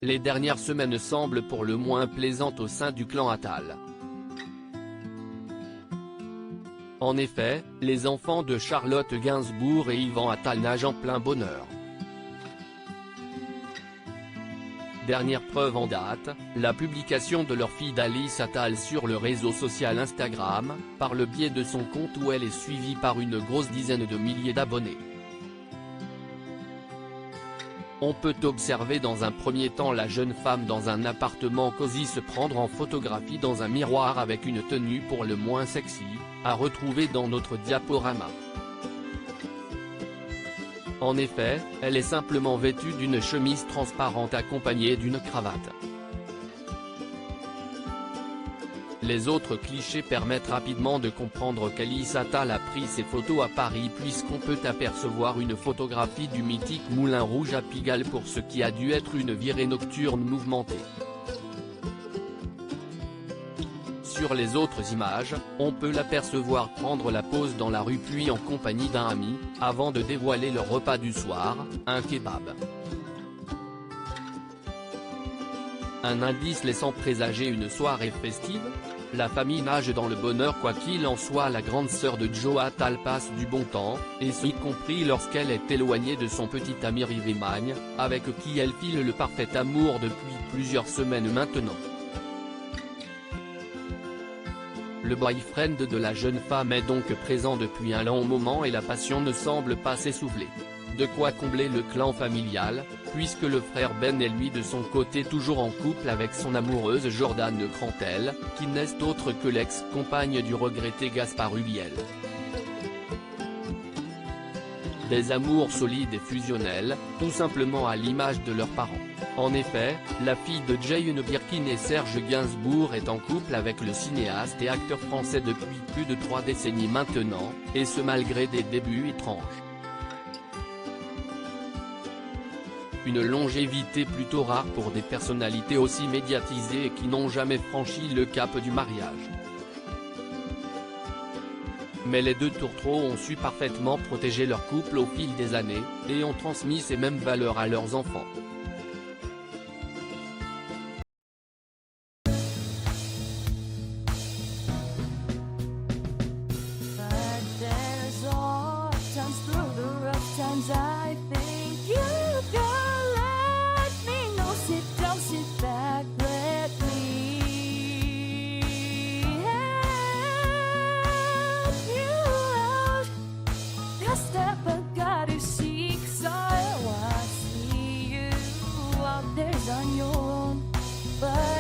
les dernières semaines semblent pour le moins plaisantes au sein du clan Attal. En effet, les enfants de Charlotte Gainsbourg et Yvan Attal nagent en plein bonheur. Dernière preuve en date, la publication de leur fille Alice Attal sur le réseau social Instagram, par le biais de son compte où elle est suivie par une grosse dizaine de milliers d'abonnés. On peut observer dans un premier temps la jeune femme dans un appartement cosy se prendre en photographie dans un miroir avec une tenue pour le moins sexy, à retrouver dans notre diaporama. En effet, elle est simplement vêtue d'une chemise transparente accompagnée d'une cravate. Les autres clichés permettent rapidement de comprendre qu'Alice Attal a pris ses photos à Paris puisqu'on peut apercevoir une photographie du mythique Moulin Rouge à Pigalle pour ce qui a dû être une virée nocturne mouvementée. Sur les autres images, on peut l'apercevoir prendre la pause dans la rue puis en compagnie d'un ami, avant de dévoiler leur repas du soir, un kebab. Un indice laissant présager une soirée festive ? La famille nage dans le bonheur quoi qu'il en soit. La grande sœur de Joe Attal passe du bon temps, et ce y compris lorsqu'elle est éloignée de son petit ami Rivé Magne, avec qui elle file le parfait amour depuis plusieurs semaines maintenant. Le boyfriend de la jeune femme est donc présent depuis un long moment et la passion ne semble pas s'essouffler. De quoi combler le clan familial, puisque le frère Ben est lui de son côté toujours en couple avec son amoureuse Jordane Crantel, qui n'est autre que l'ex-compagne du regretté Gaspard Ulliel. Des amours solides et fusionnels, tout simplement à l'image de leurs parents. En effet, la fille de Jane Birkin et Serge Gainsbourg est en couple avec le cinéaste et acteur français depuis plus de 3 décennies maintenant, et ce malgré des débuts étranges. Une longévité plutôt rare pour des personnalités aussi médiatisées et qui n'ont jamais franchi le cap du mariage. Mais les deux tourtereaux ont su parfaitement protéger leur couple au fil des années, et ont transmis ces mêmes valeurs à leurs enfants. On your own, but